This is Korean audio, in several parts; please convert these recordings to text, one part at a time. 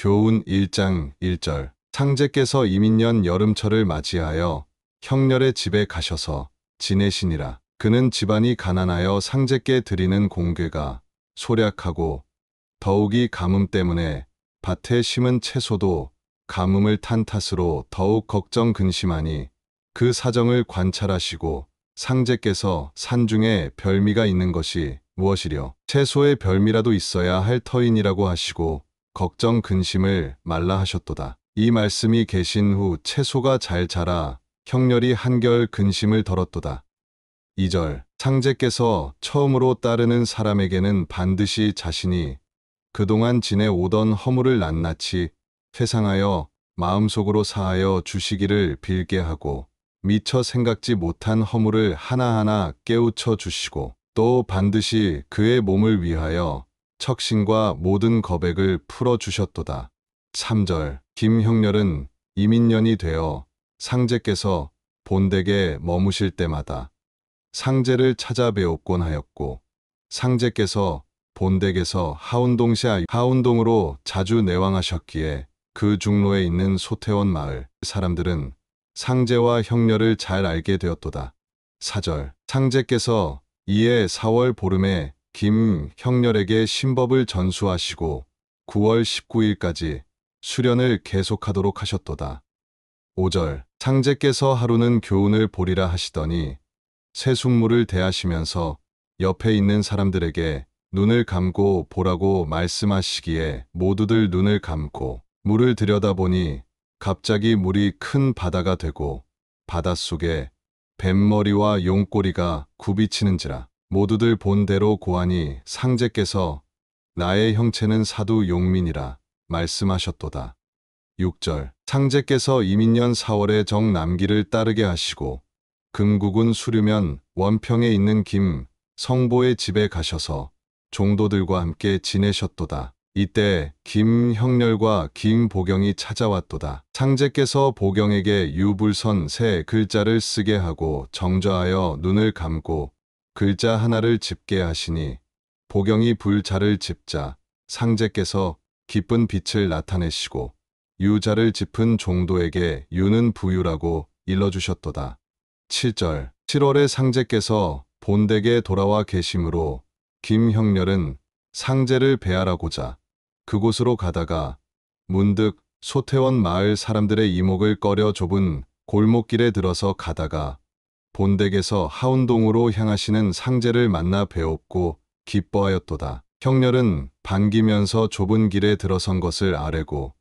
교훈 1장 1절. 상제께서 이민년 여름철을 맞이하여 형렬의 집에 가셔서 지내시니라. 그는 집안이 가난하여 상제께 드리는 공궤가 소략하고 더욱이 가뭄 때문에 밭에 심은 채소도 가뭄을 탄 탓으로 더욱 걱정 근심하니 그 사정을 관찰하시고 상제께서 산중에 별미가 있는 것이 무엇이려 채소에 별미라도 있어야 할 터이니라고 하시고 걱정 근심을 말라 하셨도다. 이 말씀이 계신 후 채소가 잘 자라 형렬이 한결 근심을 덜었도다. 2절. 상제께서 처음으로 따르는 사람에게는 반드시 자신이 그동안 지내오던 허물을 낱낱이 회상하여 마음속으로 사하여 주시기를 빌게 하고 미처 생각지 못한 허물을 하나하나 깨우쳐 주시고 또 반드시 그의 몸을 위하여 척신과 모든 거백을 풀어 주셨도다. 3절. 김형렬은 이민년이 되어 상제께서 본댁에 머무실 때마다 상제를 찾아뵈었곤 하였고 상제께서 본댁에서 하운동으로 자주 내왕하셨기에 그 중로에 있는 소태원 마을 사람들은 상제와 형렬을 잘 알게 되었도다. 4절. 상제께서 이에 4월 보름에 김형렬에게 신법을 전수하시고 9월 19일까지 수련을 계속하도록 하셨도다. 5절. 상제께서 하루는 교훈을 보리라 하시더니 새순물을 대하시면서 옆에 있는 사람들에게 눈을 감고 보라고 말씀하시기에 모두들 눈을 감고 물을 들여다보니 갑자기 물이 큰 바다가 되고 바닷속에 뱀머리와 용꼬리가 굽이치는지라. 모두들 본대로 고하니 상제께서 나의 형체는 사두 용민이라 말씀하셨도다. 6절. 상제께서 이민년 4월에 정남기를 따르게 하시고 금국은 수류면 원평에 있는 김 성보의 집에 가셔서 종도들과 함께 지내셨도다. 이때 김형렬과 김보경이 찾아왔도다. 상제께서 보경에게 유불선 세 글자를 쓰게 하고 정좌하여 눈을 감고 글자 하나를 짚게 하시니 보경이 불자를 짚자 상제께서 기쁜 빛을 나타내시고 유자를 짚은 종도에게 유는 부유라고 일러주셨도다. 7절. 7월에 상제께서 본댁에 돌아와 계심으로 김형렬은 상제를 배하라고자 그곳으로 가다가 문득 소태원 마을 사람들의 이목을 꺼려 좁은 골목길에 들어서 가다가 본댁에서 하운동으로 향하시는 상제를 만나 배웠고 기뻐하였도다. 형렬은 반기면서 좁은 길에 들어선 것을 아뢰고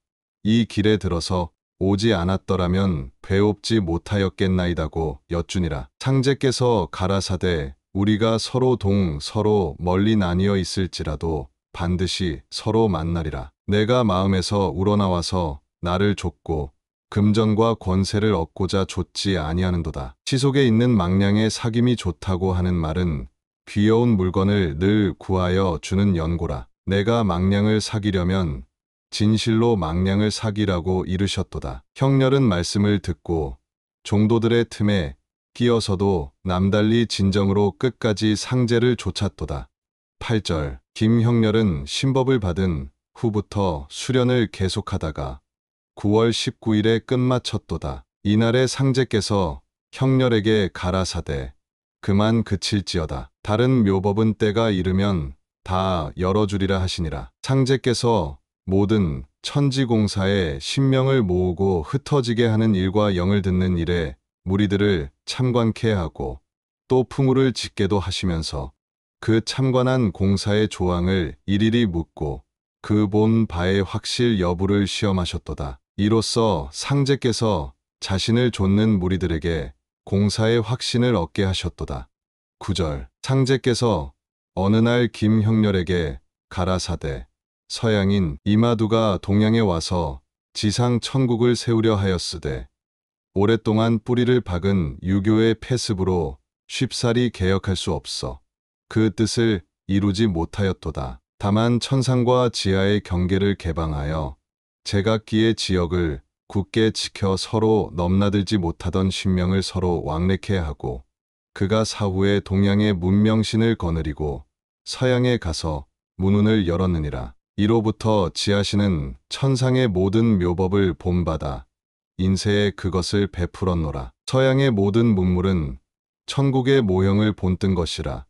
이 길에 들어서 오지 않았더라면 배옵지 못하였겠나이다고 여쭈니라. 상제께서 가라사대 우리가 서로 서로 멀리 나뉘어 있을지라도 반드시 서로 만나리라. 내가 마음에서 우러나와서 나를 좇고 금전과 권세를 얻고자 좇지 아니하는도다. 시속에 있는 망량의 사귐이 좋다고 하는 말은 귀여운 물건을 늘 구하여 주는 연고라. 내가 망량을 사기려면 진실로 망량을 사기라고 이르셨도다. 형렬은 말씀을 듣고 종도들의 틈에 끼어서도 남달리 진정으로 끝까지 상제를 좇았도다. 8절. 김형렬은 신법을 받은 후부터 수련을 계속하다가 9월 19일에 끝마쳤도다. 이날에 상제께서 형렬에게 가라사대 그만 그칠지어다. 다른 묘법은 때가 이르면 다 열어주리라 하시니라. 상제께서 모든 천지공사에 신명을 모으고 흩어지게 하는 일과 영을 듣는 일에 무리들을 참관케 하고 또 풍우를 짓게도 하시면서 그 참관한 공사의 조항을 일일이 묻고 그 본 바의 확실 여부를 시험하셨도다. 이로써 상제께서 자신을 좇는 무리들에게 공사의 확신을 얻게 하셨도다. 9절. 상제께서 어느 날 김형렬에게 가라사대 서양인 이마두가 동양에 와서 지상 천국을 세우려 하였으되 오랫동안 뿌리를 박은 유교의 폐습으로 쉽사리 개혁할 수 없어 그 뜻을 이루지 못하였도다. 다만 천상과 지하의 경계를 개방하여 제각기의 지역을 굳게 지켜 서로 넘나들지 못하던 신명을 서로 왕래케 하고 그가 사후에 동양의 문명신을 거느리고 서양에 가서 문운을 열었느니라. 이로부터 지하신은 천상의 모든 묘법을 본받아 인세에 그것을 베풀었노라. 서양의 모든 문물은 천국의 모형을 본뜬 것이라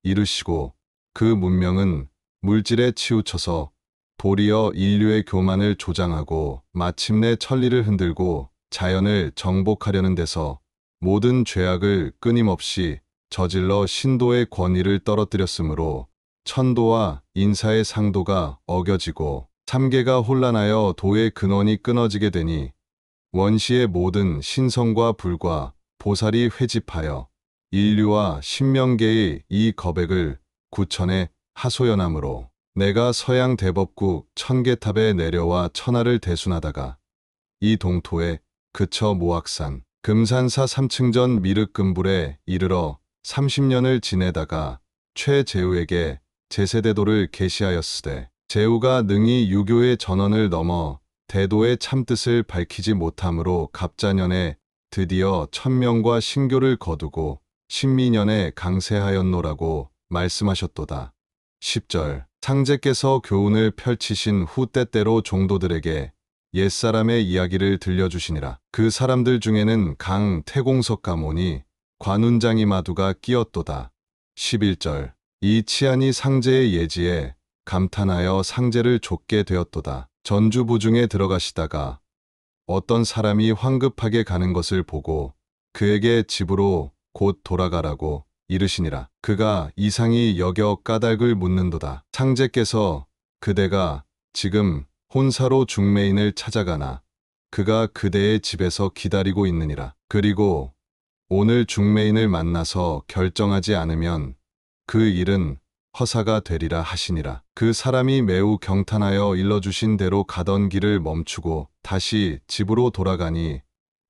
이르시고 그 문명은 물질에 치우쳐서 도리어 인류의 교만을 조장하고 마침내 천리를 흔들고 자연을 정복하려는 데서 모든 죄악을 끊임없이 저질러 신도의 권위를 떨어뜨렸으므로 천도와 인사의 상도가 어겨지고 삼계가 혼란하여 도의 근원이 끊어지게 되니 원시의 모든 신성과 불과 보살이 회집하여 인류와 신명계의 이 거백을 구천에 하소연함으로 내가 서양 대법국 천계탑에 내려와 천하를 대순하다가 이 동토에 그쳐 모악산 금산사 3층전 미륵금불에 이르러 30년을 지내다가 최제우에게 제세대도를 계시하였으되 제우가 능히 유교의 전원을 넘어 대도의 참뜻을 밝히지 못함으로 갑자년에 드디어 천명과 신교를 거두고 신미년에 강세하였노라고 말씀하셨도다. 10절 상제께서 교훈을 펼치신 후 때때로 종도들에게 옛사람의 이야기를 들려주시니라. 그 사람들 중에는 강 태공석 가모니 관운장이 마두가 끼었도다. 11절 이 치안이 상제의 예지에 감탄하여 상제를 좇게 되었도다. 전주부중에 들어가시다가 어떤 사람이 황급하게 가는 것을 보고 그에게 집으로 곧 돌아가라고 이르시니라. 그가 이상히 여겨 까닭을 묻는도다. 상제께서 그대가 지금 혼사로 중매인을 찾아가나 그가 그대의 집에서 기다리고 있느니라. 그리고 오늘 중매인을 만나서 결정하지 않으면 그 일은 허사가 되리라 하시니라. 그 사람이 매우 경탄하여 일러주신 대로 가던 길을 멈추고 다시 집으로 돌아가니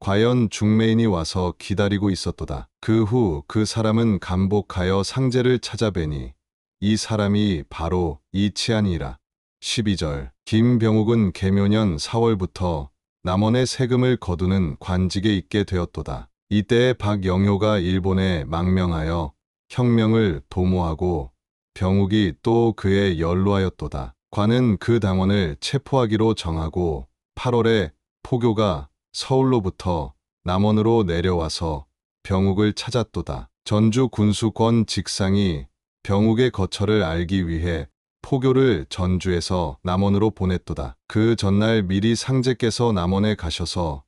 과연 중매인이 와서 기다리고 있었도다. 그 후 그 사람은 감복하여 상제를 찾아뵈니 이 사람이 바로 이치안이라. 12절 김병욱은 계묘년 4월부터 남원의 세금을 거두는 관직에 있게 되었도다. 이때에 박영효가 일본에 망명하여 혁명을 도모하고 병욱이 또 그에 연루하였도다. 관은 그 당원을 체포하기로 정하고 8월에 포교가 서울로부터 남원으로 내려와서 병욱을 찾았도다. 전주 군수권 직상이 병욱의 거처를 알기 위해 포교를 전주에서 남원으로 보냈도다. 그 전날 미리 상제께서 남원에 가셔서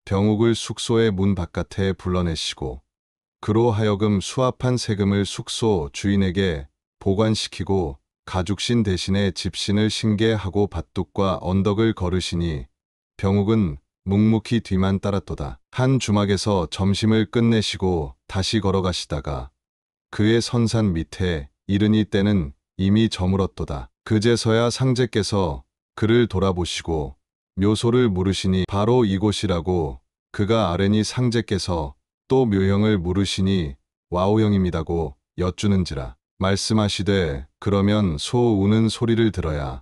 병욱을 숙소의 문 바깥에 불러내시고 그로 하여금 수합한 세금을 숙소 주인에게 보관시키고 가죽신 대신에 집신을 신게 하고 밭둑과 언덕을 걸으시니 병욱은 묵묵히 뒤만 따랐도다. 한 주막에서 점심을 끝내시고 다시 걸어가시다가 그의 선산 밑에 이르니 때는 이미 저물었도다. 그제서야 상제께서 그를 돌아보시고 묘소를 물으시니 바로 이곳이라고 그가 아뢰니 상제께서 또 묘형을 물으시니 와우형입니다고 여쭈는지라. 말씀하시되 그러면 소 우는 소리를 들어야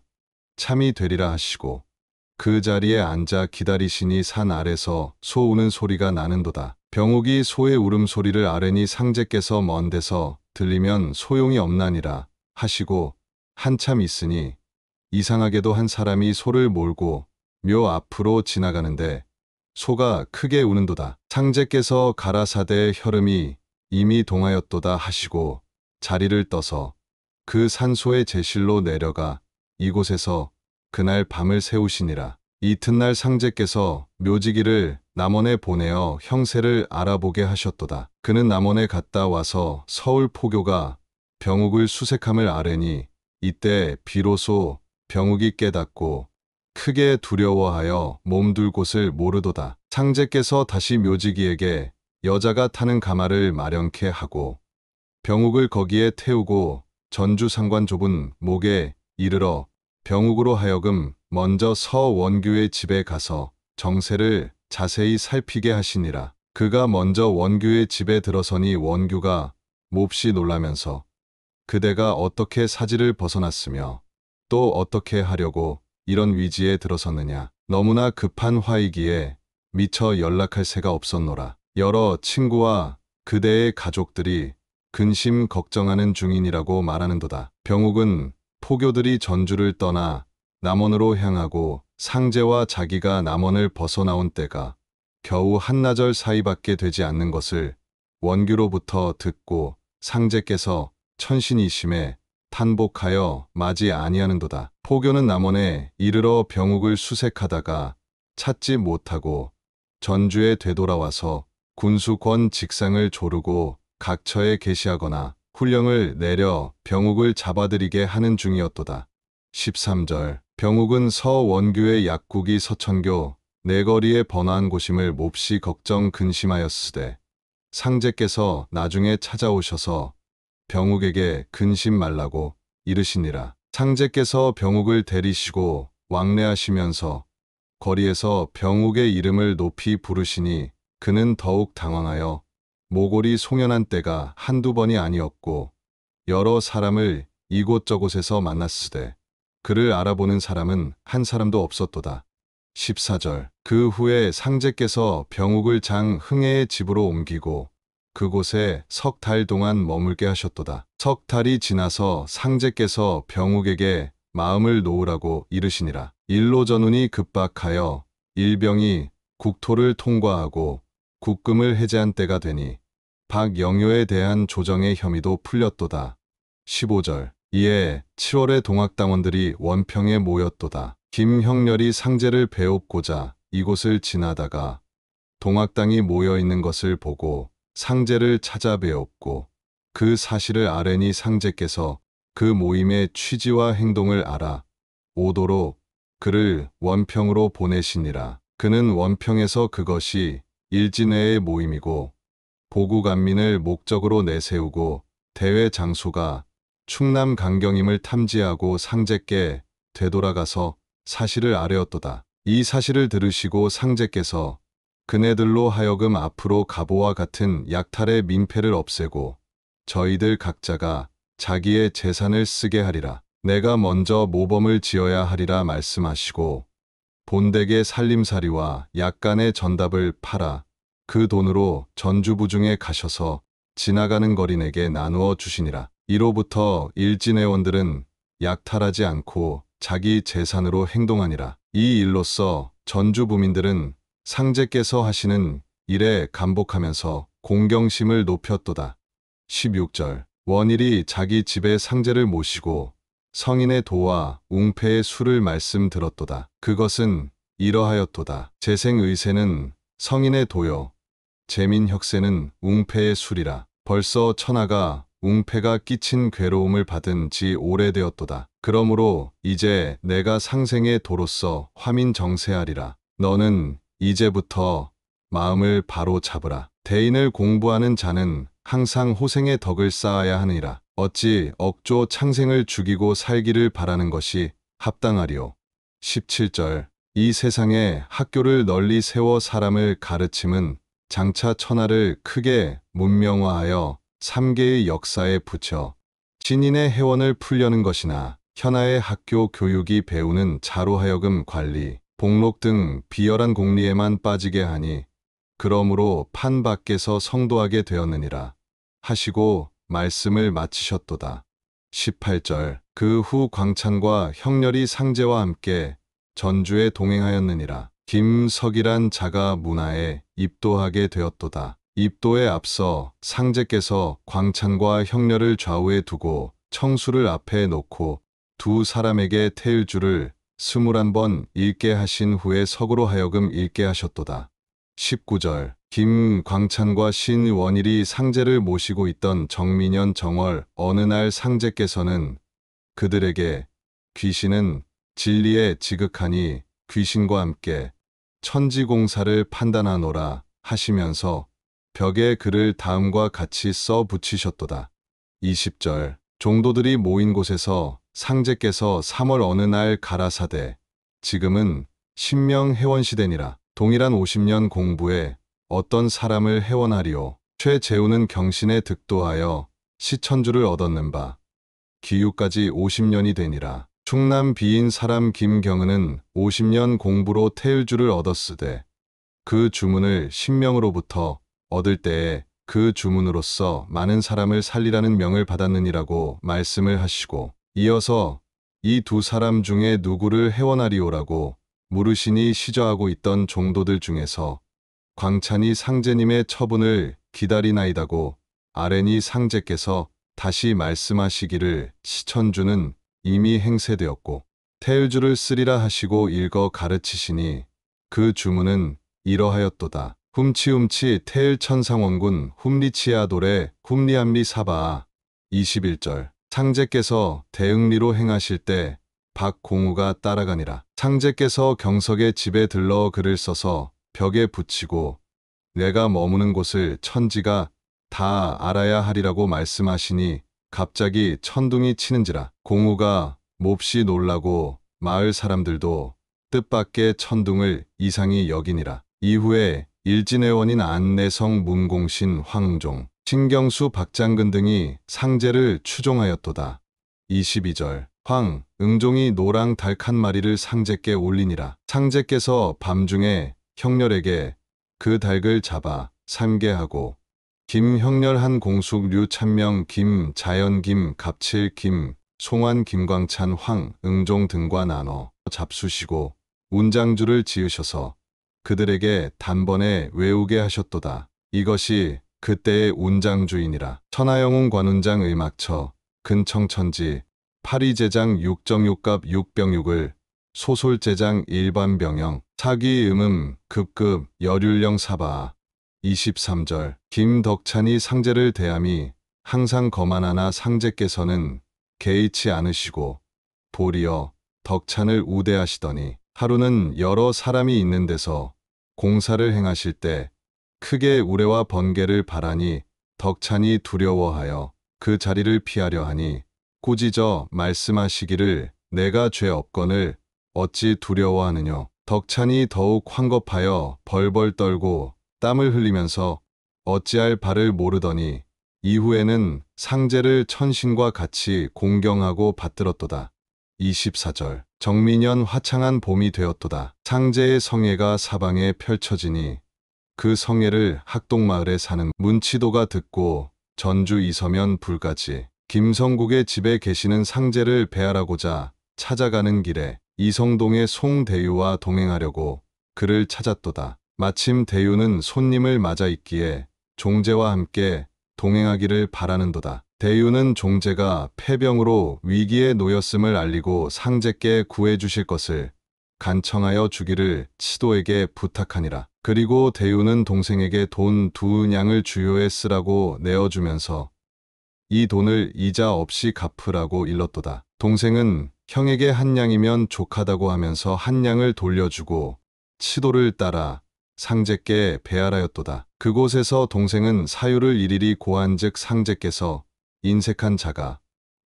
참이 되리라 하시고 그 자리에 앉아 기다리시니 산 아래서 소 우는 소리가 나는도다. 병욱이 소의 울음소리를 아뢰니 상제께서 먼 데서 들리면 소용이 없나니라 하시고 한참 있으니 이상하게도 한 사람이 소를 몰고 묘 앞으로 지나가는데 소가 크게 우는도다. 상제께서 가라사대의 혈음이 이미 동하였도다 하시고 자리를 떠서 그 산소의 제실로 내려가 이곳에서 그날 밤을 새우시니라. 이튿날 상제께서 묘지기를 남원에 보내어 형세를 알아보게 하셨도다. 그는 남원에 갔다 와서 서울 포교가 병욱을 수색함을 아뢰니 이때 비로소 병욱이 깨닫고 크게 두려워하여 몸둘 곳을 모르도다. 상제께서 다시 묘지기에게 여자가 타는 가마를 마련케 하고 병욱을 거기에 태우고 전주 상관 좁은 목에 이르러 병욱으로 하여금 먼저 서원규의 집에 가서 정세를 자세히 살피게 하시니라. 그가 먼저 원규의 집에 들어서니 원규가 몹시 놀라면서 그대가 어떻게 사지를 벗어났으며 또 어떻게 하려고 이런 위지에 들어섰느냐. 너무나 급한 화이기에 미처 연락할 새가 없었노라. 여러 친구와 그대의 가족들이 근심 걱정하는 중인이라고 말하는도다. 병욱은 포교들이 전주를 떠나 남원으로 향하고 상제와 자기가 남원을 벗어나온 때가 겨우 한나절 사이밖에 되지 않는 것을 원규로부터 듣고 상제께서 천신이심에 탄복하여 맞이 아니하는도다. 포교는 남원에 이르러 병욱을 수색하다가 찾지 못하고 전주에 되돌아와서 군수권 직상을 조르고 각처에 게시하거나 훈령을 내려 병욱을 잡아들이게 하는 중이었도다. 13절 병욱은 서원규의 약국이 서천교 내거리에 번화한 곳임을 몹시 걱정 근심하였으되 상제께서 나중에 찾아오셔서 병욱에게 근심 말라고 이르시니라. 상제께서 병욱을 데리시고 왕래하시면서 거리에서 병욱의 이름을 높이 부르시니 그는 더욱 당황하여 모골이 송연한 때가 한두 번이 아니었고 여러 사람을 이곳저곳에서 만났으되 그를 알아보는 사람은 한 사람도 없었도다. 14절 그 후에 상제께서 병욱을 장 흥애의 집으로 옮기고 그곳에 석 달 동안 머물게 하셨도다. 석 달이 지나서 상제께서 병욱에게 마음을 놓으라고 이르시니라. 일로전운이 급박하여 일병이 국토를 통과하고 국금을 해제한 때가 되니 박영효에 대한 조정의 혐의도 풀렸도다. 15절 이에 7월에 동학당원들이 원평에 모였도다. 김형렬이 상제를 배웁고자 이곳을 지나다가 동학당이 모여있는 것을 보고 상제를 찾아뵈었고 그 사실을 아뢰니 상제께서 그 모임의 취지와 행동을 알아 오도록 그를 원평으로 보내시니라. 그는 원평에서 그것이 일진회의 모임이고 보구간민을 목적으로 내세우고 대회 장소가 충남 강경임을 탐지하고 상제께 되돌아가서 사실을 아뢰었도다. 이 사실을 들으시고 상제께서 그네들로 하여금 앞으로 가보와 같은 약탈의 민폐를 없애고 저희들 각자가 자기의 재산을 쓰게 하리라. 내가 먼저 모범을 지어야 하리라 말씀하시고 본댁의 살림살이와 약간의 전답을 팔아 그 돈으로 전주부중에 가셔서 지나가는 거린에게 나누어 주시니라. 이로부터 일진회원들은 약탈하지 않고 자기 재산으로 행동하니라. 이 일로써 전주부민들은 상제께서 하시는 일에 감복하면서 공경심을 높였도다. 16절 원일이 자기 집에 상제를 모시고 성인의 도와 웅패의 수를 말씀 들었도다. 그것은 이러하였도다. 재생의세는 성인의 도요 재민혁세는 웅패의 술이라. 벌써 천하가 웅패가 끼친 괴로움을 받은 지 오래되었도다. 그러므로 이제 내가 상생의 도로서 화민 정세하리라. 너는 이제부터 마음을 바로 잡으라. 대인을 공부하는 자는 항상 호생의 덕을 쌓아야 하느니라. 어찌 억조 창생을 죽이고 살기를 바라는 것이 합당하리요. 17절 이 세상에 학교를 널리 세워 사람을 가르침은 장차 천하를 크게 문명화하여 3계의 역사에 붙여 신인의 해원을 풀려는 것이나 현아의 학교 교육이 배우는 자로 하여금 관리, 복록 등 비열한 공리에만 빠지게 하니 그러므로 판 밖에서 성도하게 되었느니라 하시고 말씀을 마치셨도다. 18절 그 후 광찬과 형렬이 상제와 함께 전주에 동행하였느니라. 김석이란 자가 문하에 입도하게 되었도다. 입도에 앞서 상제께서 광찬과 형렬을 좌우에 두고 청수를 앞에 놓고 두 사람에게 태일주를 21번 읽게 하신 후에 석으로 하여금 읽게 하셨도다. 19절 김광찬과 신원일이 상제를 모시고 있던 정민년 정월 어느 날 상제께서는 그들에게 귀신은 진리에 지극하니 귀신과 함께 천지공사를 판단하노라 하시면서 벽에 글을 다음과 같이 써 붙이셨도다. 20절 종도들이 모인 곳에서 상제께서 3월 어느 날 가라사대 지금은 신명 해원시대니라. 동일한 50년 공부에 어떤 사람을 해원하리오. 최재우는 경신에 득도하여 시천주를 얻었는 바 기유까지 50년이 되니라. 충남 비인 사람 김경은은 50년 공부로 태일주를 얻었으되 그 주문을 신명으로부터 얻을 때에 그 주문으로써 많은 사람을 살리라는 명을 받았느니라고 말씀을 하시고 이어서 이 두 사람 중에 누구를 해원하리오라고 물으시니 시저하고 있던 종도들 중에서 광찬이 상제님의 처분을 기다리나이다고 아뢰니 상제께서 다시 말씀하시기를 시천주는 이미 행세되었고 태을주를 쓰리라 하시고 읽어 가르치시니 그 주문은 이러하였도다. 훔치훔치 태을천상원군 훔리치아도래 훔리한리 사바아 21절 상제께서 대응리로 행하실 때 박공우가 따라가니라. 상제께서 경석의 집에 들러 글을 써서 벽에 붙이고 내가 머무는 곳을 천지가 다 알아야 하리라고 말씀하시니 갑자기 천둥이 치는지라. 공우가 몹시 놀라고 마을 사람들도 뜻밖의 천둥을 이상히 여기니라. 이후에 일진회원인 안내성 문공신 황웅종 신경수 박장근 등이 상제를 추종하였도다. 22절 황응종이 노랑 닭 한 마리를 상제께 올리니라. 상제께서 밤중에 형렬에게 그 닭을 잡아 삶게 하고 김형렬 한 공숙 류찬명 김자연 김갑칠 김 송환 김광찬 황응종 등과 나눠 잡수시고 운장주를 지으셔서 그들에게 단번에 외우게 하셨도다. 이것이 그때의 운장주이니라. 천하영웅 관운장 의막처 근청천지 파리제장 육정육갑 육병육을 소솔제장 일반병영 사기음음 급급 열율령 사바 23절 김덕찬이 상제를 대함이 항상 거만하나 상제께서는 개의치 않으시고 도리어 덕찬을 우대하시더니 하루는 여러 사람이 있는 데서 공사를 행하실 때 크게 우레와 번개를 바라니 덕찬이 두려워하여 그 자리를 피하려 하니 꾸짖어 말씀하시기를 내가 죄 없거늘 어찌 두려워하느뇨. 덕찬이 더욱 황급하여 벌벌 떨고 땀을 흘리면서 어찌할 바를 모르더니 이후에는 상제를 천신과 같이 공경하고 받들었도다. 24절 정민년 화창한 봄이 되었도다. 상제의 성회가 사방에 펼쳐지니 그 성회를 학동마을에 사는 문치도가 듣고 전주 이서면 불까지 김성국의 집에 계시는 상제를 배하라고자 찾아가는 길에 이성동의 송대유와 동행하려고 그를 찾았도다. 마침 대유는 손님을 맞아 있기에 종제와 함께 동행하기를 바라는도다. 대유는 종제가 폐병으로 위기에 놓였음을 알리고 상제께 구해주실 것을 간청하여 주기를 치도에게 부탁하니라. 그리고 대유는 동생에게 돈 2냥을 주요에 쓰라고 내어주면서 이 돈을 이자 없이 갚으라고 일렀도다. 동생은 형에게 1냥이면 족하다고 하면서 1냥을 돌려주고 치도를 따라 상제께 배하라였도다. 그곳에서 동생은 사유를 일일이 고한즉 상제께서 인색한 자가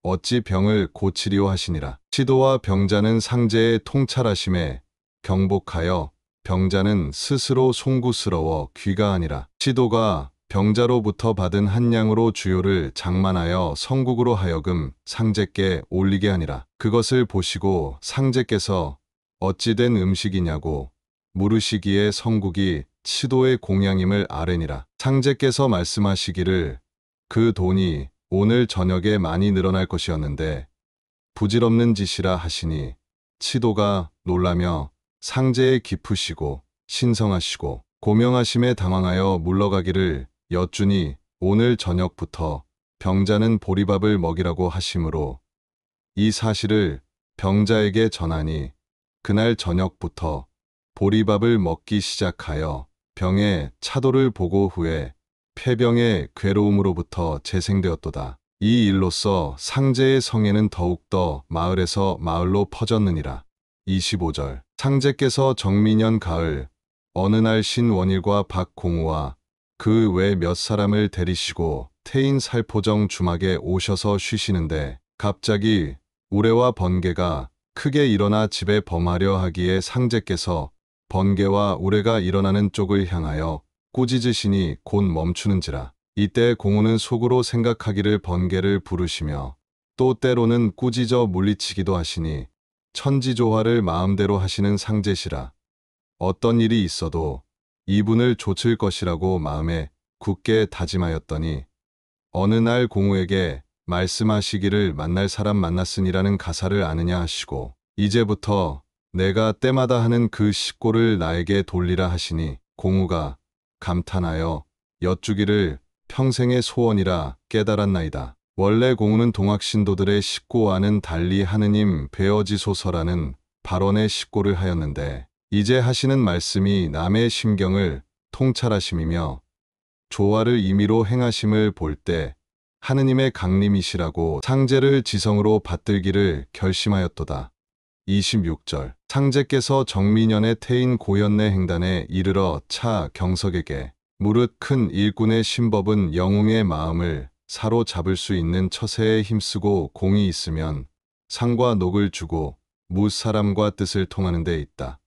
어찌 병을 고치리오 하시니라. 치도와 병자는 상제의 통찰하심에 경복하여 병자는 스스로 송구스러워 귀가하니라. 치도가 병자로부터 받은 1냥으로 주요를 장만하여 성국으로 하여금 상제께 올리게 하니라. 그것을 보시고 상제께서 어찌 된 음식이냐고 물으시기에 성국이 치도의 공양임을 아뢰니라. 상제께서 말씀하시기를 그 돈이 오늘 저녁에 많이 늘어날 것이었는데 부질없는 짓이라 하시니 치도가 놀라며 상제에 깊으시고 신성하시고 고명하심에 당황하여 물러가기를 여쭈니 오늘 저녁부터 병자는 보리밥을 먹이라고 하시므로 이 사실을 병자에게 전하니 그날 저녁부터 보리밥을 먹기 시작하여 병의 차도를 보고 후에 폐병의 괴로움으로부터 재생되었도다. 이 일로써 상제의 성에는 더욱더 마을에서 마을로 퍼졌느니라. 25절 상제께서 정민년 가을 어느 날 신원일과 박공우와 그 외 몇 사람을 데리시고 태인 살포정 주막에 오셔서 쉬시는데 갑자기 우레와 번개가 크게 일어나 집에 범하려 하기에 상제께서 번개와 우레가 일어나는 쪽을 향하여 꾸짖으시니 곧 멈추는지라. 이때 공우는 속으로 생각하기를 번개를 부르시며 또 때로는 꾸짖어 물리치기도 하시니 천지조화를 마음대로 하시는 상제시라. 어떤 일이 있어도 이분을 좇을 것이라고 마음에 굳게 다짐하였더니 어느 날 공우에게 말씀하시기를 만날 사람 만났으니라는 가사를 아느냐 하시고 이제부터 내가 때마다 하는 그 식고를 나에게 돌리라 하시니 공우가 감탄하여 여쭈기를 평생의 소원이라 깨달았나이다. 원래 공우는 동학신도들의 식고와는 달리 하느님 배어지소서라는 발언의 식고를 하였는데 이제 하시는 말씀이 남의 심경을 통찰하심이며 조화를 임의로 행하심을 볼 때 하느님의 강림이시라고 상제를 지성으로 받들기를 결심하였도다. 26절 상제께서 정민년의 태인 고현내 행단에 이르러 차 경석에게 무릇 큰 일꾼의 신법은 영웅의 마음을 사로잡을 수 있는 처세에 힘쓰고 공이 있으면 상과 녹을 주고 무사람과 뜻을 통하는 데 있다.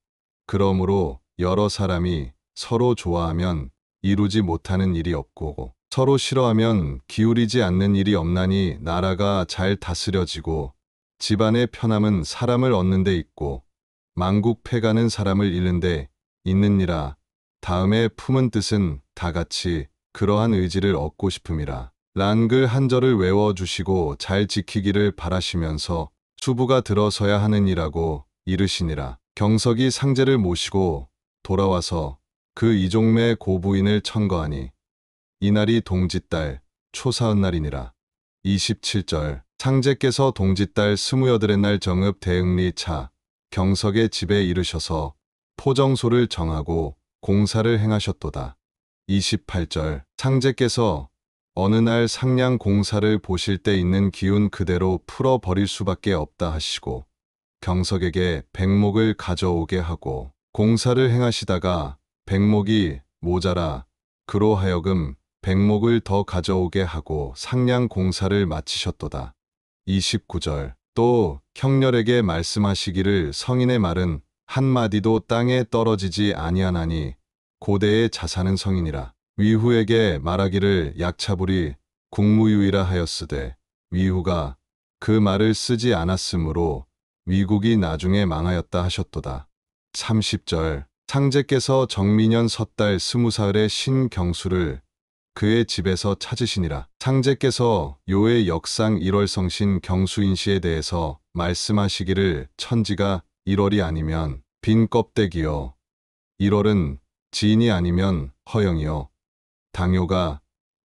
그러므로 여러 사람이 서로 좋아하면 이루지 못하는 일이 없고 서로 싫어하면 기울이지 않는 일이 없나니 나라가 잘 다스려지고 집안의 편함은 사람을 얻는 데 있고 만국 패가는 사람을 잃는 데 있느니라. 다음에 품은 뜻은 다같이 그러한 의지를 얻고 싶음이라. 란글 한 절을 외워주시고 잘 지키기를 바라시면서 수부가 들어서야 하느니라고 이르시니라. 경석이 상제를 모시고 돌아와서 그 이종매 고부인을 청거하니 이날이 동짓달 초사흔날이니라. 27절 상제께서 동짓달 28날 정읍 대응리 차 경석의 집에 이르셔서 포정소를 정하고 공사를 행하셨도다. 28절 상제께서 어느 날 상량 공사를 보실 때 있는 기운 그대로 풀어버릴 수밖에 없다 하시고 경석에게 백목을 가져오게 하고 공사를 행하시다가 백목이 모자라 그로 하여금 백목을 더 가져오게 하고 상량 공사를 마치셨도다. 29절 또 형렬에게 말씀하시기를 성인의 말은 한마디도 땅에 떨어지지 아니하나니 고대의 자사는 성인이라. 위후에게 말하기를 약차불이 국무유의라 하였으되 위후가 그 말을 쓰지 않았으므로 위국이 나중에 망하였다 하셨도다. 30절 상제께서 정민년 섣달 20사흘에 신경수를 그의 집에서 찾으시니라. 상제께서 요의 역상 1월 성신 경수인시에 대해서 말씀하시기를 천지가 1월이 아니면 빈 껍데기요 1월은 지인이 아니면 허영이요 당요가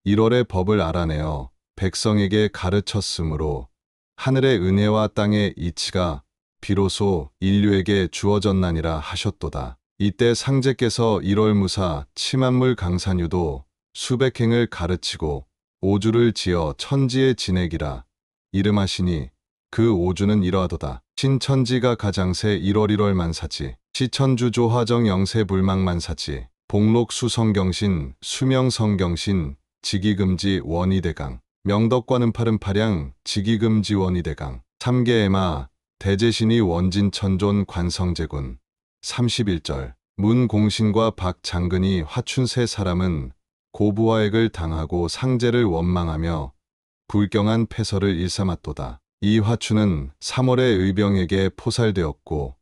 1월의 법을 알아내어 백성에게 가르쳤으므로 하늘의 은혜와 땅의 이치가 비로소 인류에게 주어졌나니라 하셨도다. 이때 상제께서 1월 무사 치만물 강산유도 수백 행을 가르치고 오주를 지어 천지의 진액이라 이름하시니 그 오주는 이러하도다. 신천지가 가장세 1월 만사지 시천주 조화정 영세 불망만사지 복록 수성경신 수명성경신 지기금지 원이대강 명덕관은 팔은 파량 지기금지 원이대강 삼계에마 대제신이 원진천존 관성제군 31절 문공신과 박장근이 화춘 세 사람은 고부화액을 당하고 상제를 원망하며 불경한 패설을 일삼았도다. 이 화춘은 3월에 의병에게 포살되었고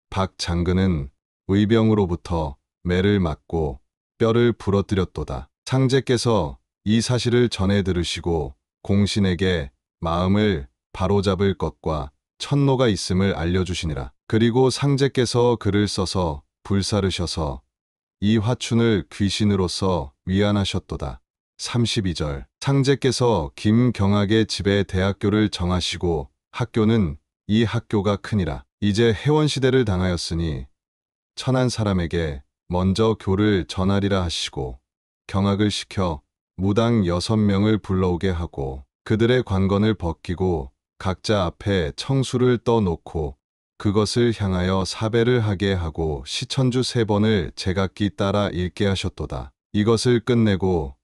박장근은 의병으로부터 매를 맞고 뼈를 부러뜨렸도다. 상제께서 이 사실을 전해 들으시고 공신에게 마음을 바로잡을 것과 천노가 있음을 알려주시니라. 그리고 상제께서 글을 써서 불사르셔서 이 화춘을 귀신으로서 위안하셨도다. 32절 상제께서 김경학의 집에 대학교를 정하시고 학교는 이 학교가 크니라. 이제 해원시대를 당하였으니 천한 사람에게 먼저 교를 전하리라 하시고 경학을 시켜 무당 6명을 불러오게 하고 그들의 관건을 벗기고 각자 앞에 청수를 떠놓고 그것을 향하여 사배를 하게 하고 시천주 3번을 제각기 따라 읽게 하셨도다. 이것을 끝내고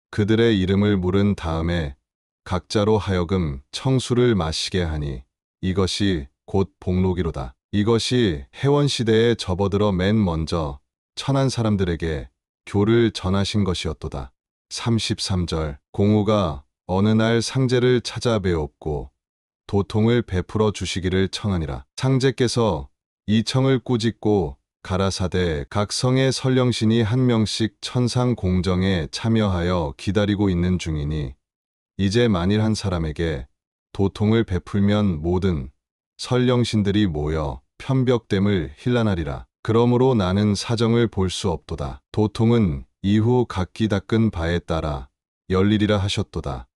그들의 이름을 물은 다음에 각자로 하여금 청수를 마시게 하니 이것이 곧 복록이로다. 이것이 해원시대에 접어들어 맨 먼저 천한 사람들에게 교를 전하신 것이었도다. 33절 공우가 어느 날 상제를 찾아뵈었고 도통을 베풀어 주시기를 청하니라. 상제께서 이 청을 꾸짖고 가라사대 각 성의 설령신이 한 명씩 천상 공정에 참여하여 기다리고 있는 중이니 이제 만일 한 사람에게 도통을 베풀면 모든 설령신들이 모여 편벽됨을 힐난하리라. 그러므로 나는 사정을 볼 수 없도다. 도통은 이후 각기 닦은 바에 따라 열리리라 하셨도다.